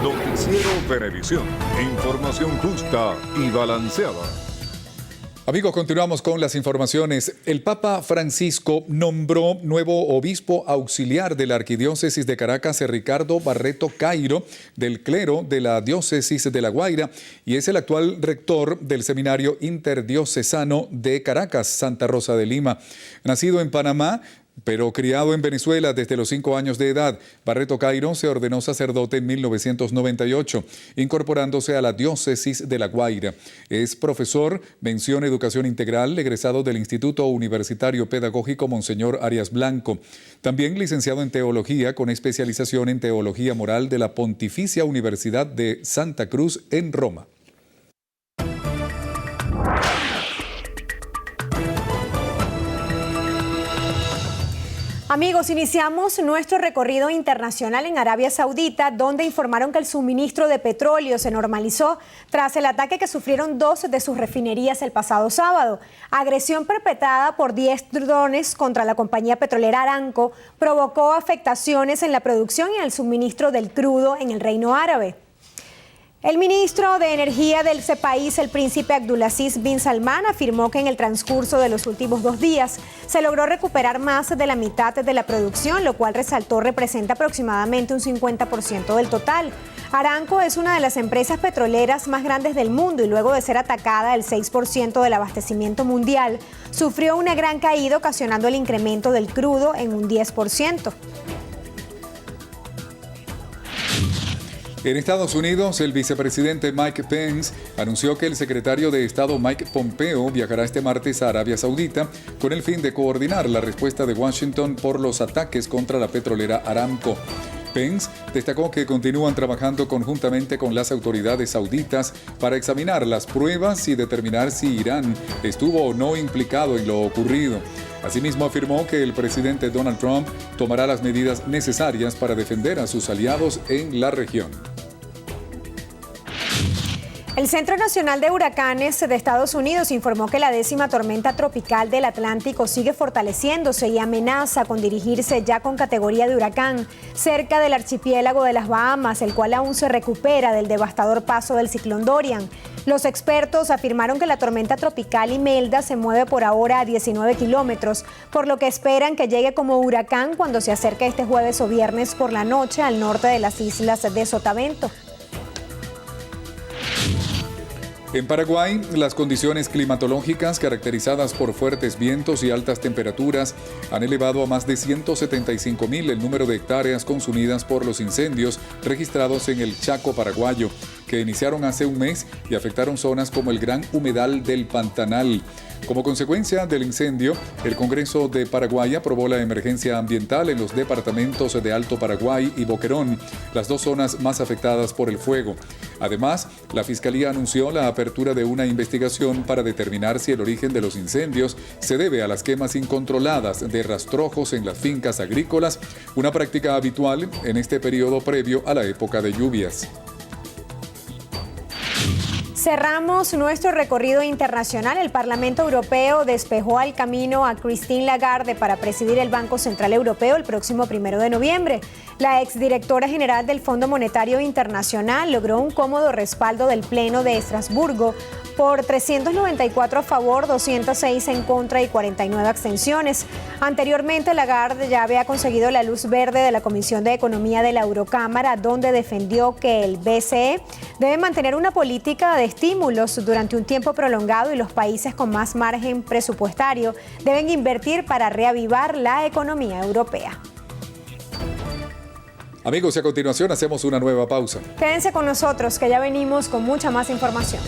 Noticiero Venevisión. Información justa y balanceada.
Amigos, continuamos con las informaciones. El Papa Francisco nombró nuevo obispo auxiliar de la Arquidiócesis de Caracas, Ricardo Barreto Cairo, del clero de la Diócesis de La Guaira, y es el actual rector del Seminario Interdiocesano de Caracas, Santa Rosa de Lima. Nacido en Panamá, pero criado en Venezuela desde los 5 años de edad, Barreto Cairo se ordenó sacerdote en 1998, incorporándose a la diócesis de La Guaira. Es profesor, mención Educación Integral, egresado del Instituto Universitario Pedagógico Monseñor Arias Blanco. También licenciado en Teología, con especialización en Teología Moral de la Pontificia Universidad de Santa Cruz en Roma.
Amigos, iniciamos nuestro recorrido internacional en Arabia Saudita, donde informaron que el suministro de petróleo se normalizó tras el ataque que sufrieron 2 de sus refinerías el pasado sábado. Agresión perpetrada por 10 drones contra la compañía petrolera Aramco provocó afectaciones en la producción y en el suministro del crudo en el Reino Árabe. El ministro de Energía de ese país, el príncipe Abdulaziz bin Salman, afirmó que en el transcurso de los últimos 2 días se logró recuperar más de la mitad de la producción, lo cual resaltó representa aproximadamente un 50% del total. Aramco es una de las empresas petroleras más grandes del mundo y luego de ser atacada el 6% del abastecimiento mundial, sufrió una gran caída ocasionando el incremento del crudo en un 10%.
En Estados Unidos, el vicepresidente Mike Pence anunció que el secretario de Estado Mike Pompeo viajará este martes a Arabia Saudita con el fin de coordinar la respuesta de Washington por los ataques contra la petrolera Aramco. Pence destacó que continúan trabajando conjuntamente con las autoridades sauditas para examinar las pruebas y determinar si Irán estuvo o no implicado en lo ocurrido. Asimismo, afirmó que el presidente Donald Trump tomará las medidas necesarias para defender a sus aliados en la región.
El Centro Nacional de Huracanes de Estados Unidos informó que la 10ª tormenta tropical del Atlántico sigue fortaleciéndose y amenaza con dirigirse ya con categoría de huracán cerca del archipiélago de las Bahamas, el cual aún se recupera del devastador paso del ciclón Dorian. Los expertos afirmaron que la tormenta tropical Imelda se mueve por ahora a 19 kilómetros, por lo que esperan que llegue como huracán cuando se acerque este jueves o viernes por la noche al norte de las islas de Sotavento.
En Paraguay, las condiciones climatológicas caracterizadas por fuertes vientos y altas temperaturas han elevado a más de 175.000 el número de hectáreas consumidas por los incendios registrados en el Chaco paraguayo, que iniciaron hace un mes y afectaron zonas como el Gran Humedal del Pantanal. Como consecuencia del incendio, el Congreso de Paraguay aprobó la emergencia ambiental en los departamentos de Alto Paraguay y Boquerón, las dos zonas más afectadas por el fuego. Además, la Fiscalía anunció la apertura de una investigación para determinar si el origen de los incendios se debe a las quemas incontroladas de rastrojos en las fincas agrícolas, una práctica habitual en este periodo previo a la época de lluvias.
Cerramos nuestro recorrido internacional. El Parlamento Europeo despejó el camino a Christine Lagarde para presidir el Banco Central Europeo el próximo 1 de noviembre. La exdirectora general del Fondo Monetario Internacional logró un cómodo respaldo del Pleno de Estrasburgo por 394 a favor, 206 en contra y 49 abstenciones. Anteriormente, Lagarde ya había conseguido la luz verde de la Comisión de Economía de la Eurocámara, donde defendió que el BCE debe mantener una política de estímulos durante un tiempo prolongado y los países con más margen presupuestario deben invertir para reavivar la economía europea.
Amigos, y a continuación hacemos una nueva pausa.
Quédense con nosotros, que ya venimos con mucha más información.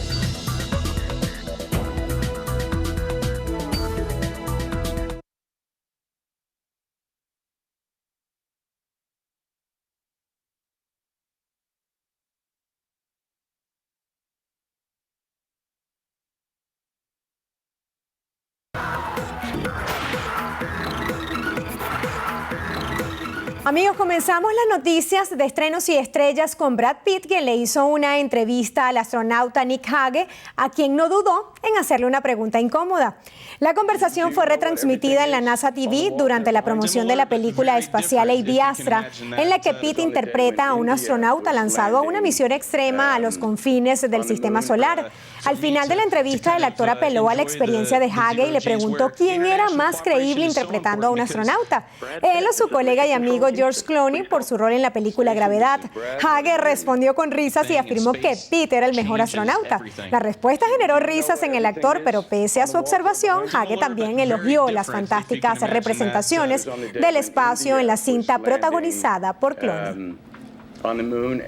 Amigos, comenzamos las noticias de estrenos y estrellas con Brad Pitt, quien le hizo una entrevista al astronauta Nick Hage, a quien no dudó en hacerle una pregunta incómoda. La conversación fue retransmitida en la NASA TV durante la promoción de la película espacial A.B. Astra, en la que Pitt interpreta a un astronauta lanzado a una misión extrema a los confines del sistema solar. Al final de la entrevista, el actor apeló a la experiencia de Hage y le preguntó quién era más creíble interpretando a un astronauta, él o su colega y amigo George Clooney por su rol en la película Gravedad. Hage respondió con risas y afirmó que Pitt era el mejor astronauta. La respuesta generó risas en el actor, pero pese a su observación, Hage también elogió las fantásticas representaciones del espacio en la cinta protagonizada por Clooney.
On the moon,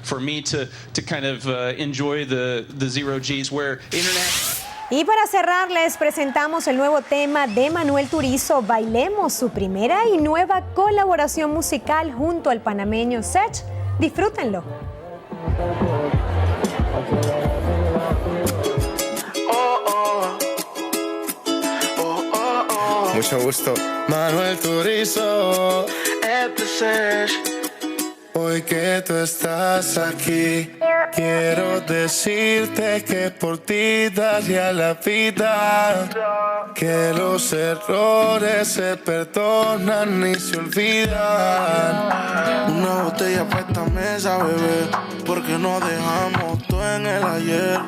for me to kind of enjoy the zero G's where internet.
Y para cerrar, les presentamos el nuevo tema de Manuel Turizo, Bailemos, su primera y nueva colaboración musical junto al panameño Sech. Disfrútenlo.
Mucho gusto, Manuel Turizo. Hoy que tú estás aquí, quiero decirte que por ti daría la vida, que los errores se perdonan y se olvidan.
Una botella para esta mesa, bebé, porque no dejamos todo en el ayer.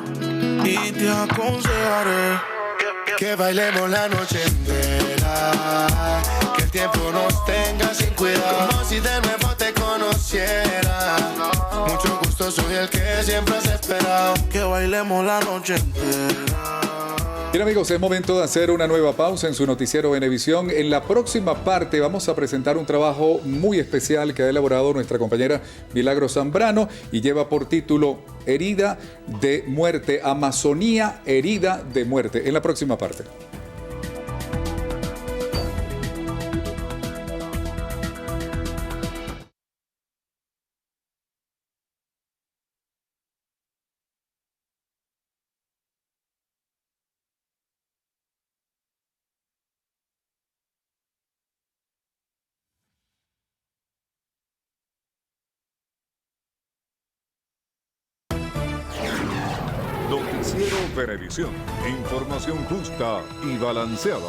Y te aconsejaré
que bailemos la noche entera, que el tiempo nos tenga sin cuidado, como si de nuevo te conociera. Mucho gusto, soy el que siempre has esperado,
que bailemos la noche entera.
Bien, amigos, es momento de hacer una nueva pausa en su noticiero Venevisión. En la próxima parte vamos a presentar un trabajo muy especial que ha elaborado nuestra compañera Milagros Zambrano y lleva por título Herida de muerte, Amazonía, herida de muerte. En la próxima parte.
Noticiero Venevisión. Información justa y balanceada.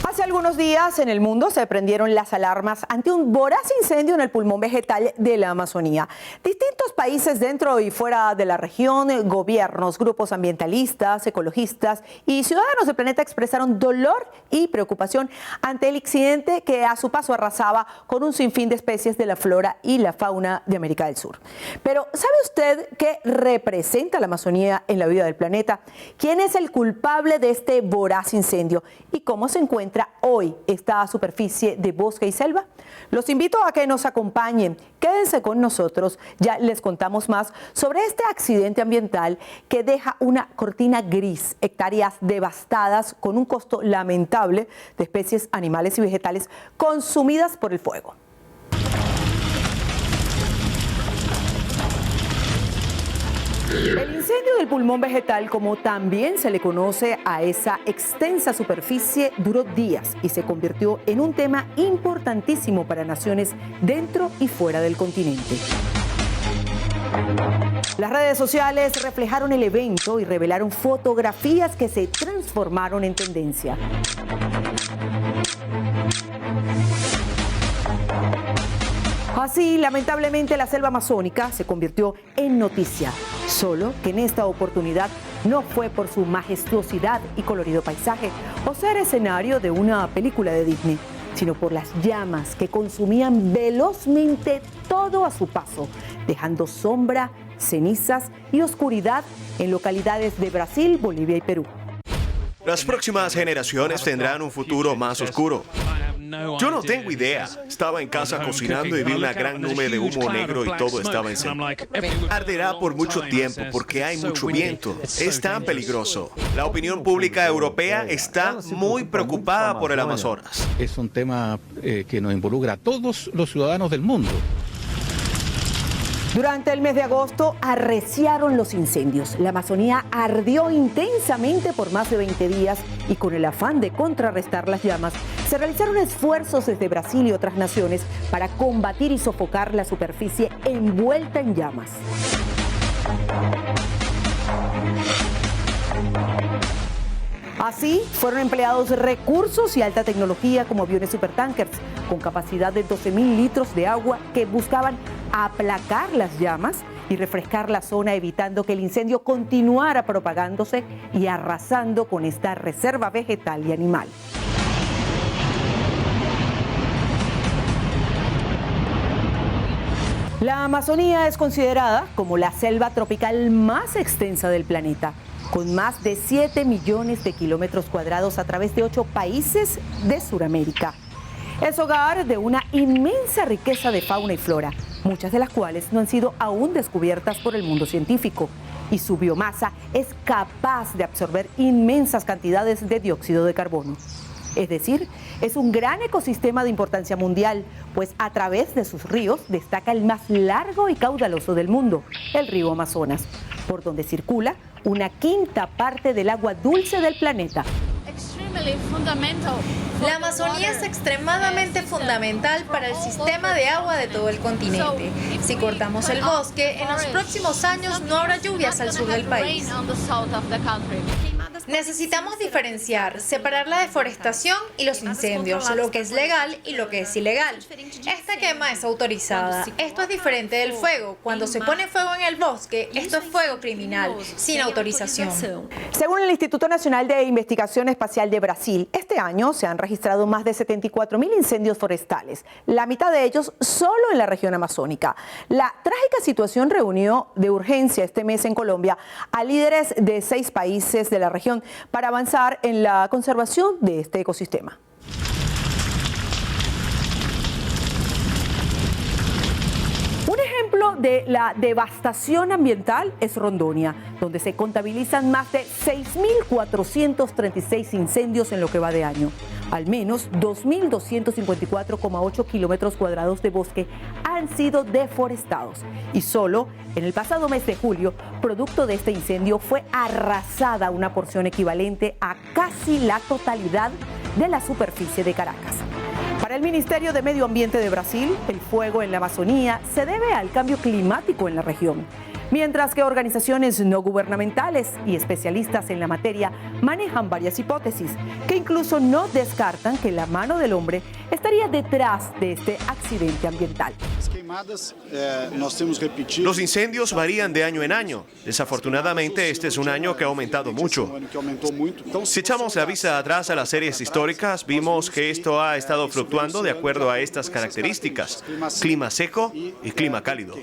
Hacia
algunos días en el mundo se prendieron las alarmas ante un voraz incendio en el pulmón vegetal de la Amazonía. Distintos países dentro y fuera de la región, gobiernos, grupos ambientalistas, ecologistas y ciudadanos del planeta expresaron dolor y preocupación ante el accidente que a su paso arrasaba con un sinfín de especies de la flora y la fauna de América del Sur. Pero ¿sabe usted qué representa la Amazonía en la vida del planeta? ¿Quién es el culpable de este voraz incendio? ¿Y cómo se encuentra hoy esta superficie de bosque y selva? Los invito a que nos acompañen. Quédense con nosotros. Ya les contamos más sobre este accidente ambiental que deja una cortina gris, hectáreas devastadas con un costo lamentable de especies animales y vegetales consumidas por el fuego. El incendio del pulmón vegetal, como también se le conoce a esa extensa superficie, duró días y se convirtió en un tema importantísimo para naciones dentro y fuera del continente. Las redes sociales reflejaron el evento y revelaron fotografías que se transformaron en tendencia. Así, lamentablemente, la selva amazónica se convirtió en noticia, solo que en esta oportunidad no fue por su majestuosidad y colorido paisaje o ser escenario de una película de Disney, sino por las llamas que consumían velozmente todo a su paso, dejando sombra, cenizas y oscuridad en localidades de Brasil, Bolivia y Perú.
Las próximas generaciones tendrán un futuro más oscuro. Yo no tengo idea. Estaba en casa cocinando y vi una gran nube de humo negro y todo estaba encendido. Arderá por mucho tiempo porque hay mucho viento. Es tan peligroso. La opinión pública europea está muy preocupada por el Amazonas.
Es un tema que nos involucra a todos los ciudadanos del mundo.
Durante el mes de agosto arreciaron los incendios. La Amazonía ardió intensamente por más de 20 días y con el afán de contrarrestar las llamas, se realizaron esfuerzos desde Brasil y otras naciones para combatir y sofocar la superficie envuelta en llamas. Así, fueron empleados recursos y alta tecnología como aviones supertankers con capacidad de 12.000 litros de agua que buscaban aplacar las llamas y refrescar la zona, evitando que el incendio continuara propagándose y arrasando con esta reserva vegetal y animal. La Amazonía es considerada como la selva tropical más extensa del planeta, con más de 7 millones de kilómetros cuadrados a través de 8 países de Sudamérica. Es hogar de una inmensa riqueza de fauna y flora, muchas de las cuales no han sido aún descubiertas por el mundo científico, y su biomasa es capaz de absorber inmensas cantidades de dióxido de carbono. Es decir, es un gran ecosistema de importancia mundial, pues a través de sus ríos destaca el más largo y caudaloso del mundo, el río Amazonas, por donde circula una quinta parte del agua dulce del planeta.
La Amazonía es extremadamente fundamental para el sistema de agua de todo el continente. Si cortamos el bosque, en los próximos años no habrá lluvias al sur del país. Necesitamos diferenciar, separar la deforestación y los incendios, lo que es legal y lo que es ilegal. Esta quema es autorizada. Esto es diferente del fuego. Cuando se pone fuego en el bosque, esto es fuego criminal, sin autorización.
Según el Instituto Nacional de Investigación Espacial de Brasil, este año se han registrado más de 74.000 incendios forestales, la mitad de ellos solo en la región amazónica. La trágica situación reunió de urgencia este mes en Colombia a líderes de 6 países de la región para avanzar en la conservación de este ecosistema. Un ejemplo de la devastación ambiental es Rondonia, donde se contabilizan más de 6.436 incendios en lo que va de año. Al menos 2.254,8 kilómetros cuadrados de bosque han sido deforestados. Y solo en el pasado mes de julio, producto de este incendio, fue arrasada una porción equivalente a casi la totalidad de la superficie de Caracas. Para el Ministerio de Medio Ambiente de Brasil, el fuego en la Amazonía se debe al cambio climático en la región. mientras que organizaciones no gubernamentales y especialistas en la materia manejan varias hipótesis que incluso no descartan que la mano del hombre estaría detrás de este accidente ambiental.
Los incendios varían de año en año. Desafortunadamente, este es un año que ha aumentado mucho. Si echamos la vista atrás a las series históricas, vimos que esto ha estado fluctuando de acuerdo a estas características: clima seco y clima cálido.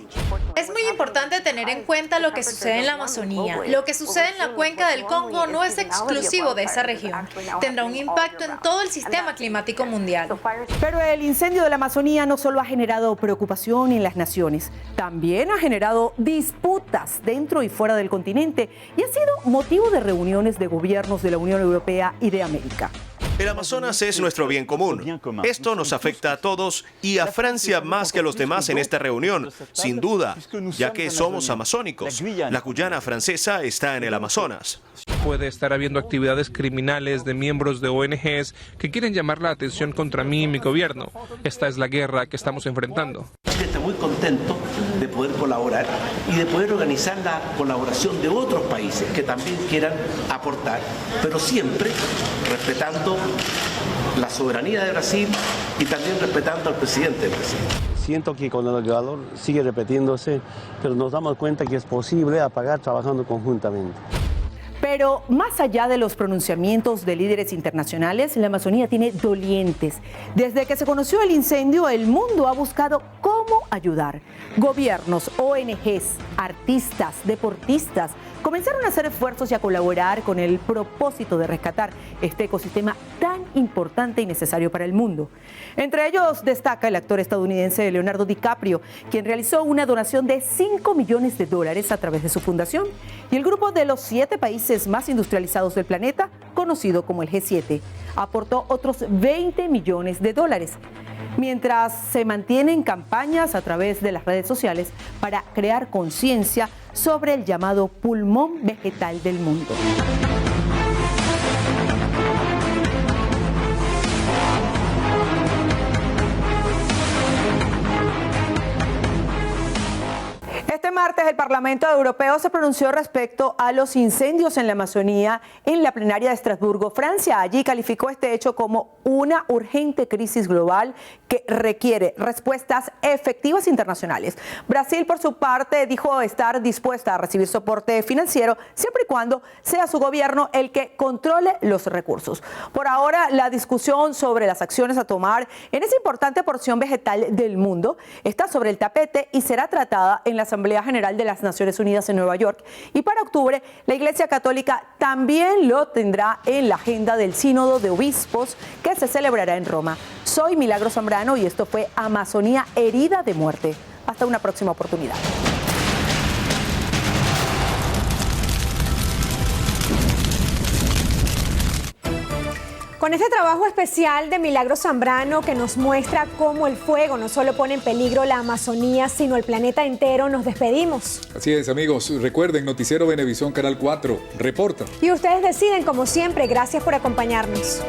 Es muy importante tener en cuenta lo que sucede en la Amazonía. Lo que sucede en la cuenca del Congo no es exclusivo de esa región. Tendrá un impacto en todo el sistema climático mundial.
Pero el incendio de la Amazonía no solo ha generado preocupación en las naciones, también ha generado disputas dentro y fuera del continente y ha sido motivo de reuniones de gobiernos de la Unión Europea y de América.
El Amazonas es nuestro bien común. Esto nos afecta a todos y a Francia más que a los demás en esta reunión, sin duda, ya que somos amazónicos. La Guyana francesa está en el Amazonas.
Puede estar habiendo actividades criminales de miembros de ONGs que quieren llamar la atención contra mí y mi gobierno. Esta es la guerra que estamos enfrentando.
Chile está muy contento de poder colaborar y de poder organizar la colaboración de otros países que también quieran aportar, pero siempre respetando la soberanía de Brasil y también respetando al presidente de Brasil.
Siento que con el calor sigue repitiéndose, pero nos damos cuenta que es posible apagar trabajando conjuntamente.
Pero más allá de los pronunciamientos de líderes internacionales, la Amazonía tiene dolientes. Desde que se conoció el incendio, el mundo ha buscado cómo ayudar. Gobiernos, ONGs, artistas, deportistas comenzaron a hacer esfuerzos y a colaborar con el propósito de rescatar este ecosistema tan importante y necesario para el mundo. Entre ellos destaca el actor estadounidense Leonardo DiCaprio, quien realizó una donación de $5 millones a través de su fundación, y el grupo de los 7 países más industrializados del planeta, conocido como el G7, aportó otros $20 millones. Mientras se mantienen campañas a través de las redes sociales para crear conciencia sobre el llamado pulmón vegetal del mundo. Este martes el Parlamento Europeo se pronunció respecto a los incendios en la Amazonía en la plenaria de Estrasburgo, Francia. Allí calificó este hecho como una urgente crisis global que requiere respuestas efectivas internacionales. Brasil, por su parte, dijo estar dispuesta a recibir soporte financiero siempre y cuando sea su gobierno el que controle los recursos. Por ahora, la discusión sobre las acciones a tomar en esa importante porción vegetal del mundo está sobre el tapete y será tratada en la Asamblea General de las Naciones Unidas en Nueva York. Y para octubre, la Iglesia Católica también lo tendrá en la agenda del Sínodo de Obispos que se celebrará en Roma. Soy Milagros Zambrano y esto fue Amazonía herida de muerte. Hasta una próxima oportunidad.
Con este trabajo especial de Milagros Zambrano que nos muestra cómo el fuego no solo pone en peligro la Amazonía, sino el planeta entero, nos despedimos.
Así es, amigos. Recuerden, Noticiero Venevisión Canal 4. Reporta.
Y ustedes deciden, como siempre. Gracias por acompañarnos.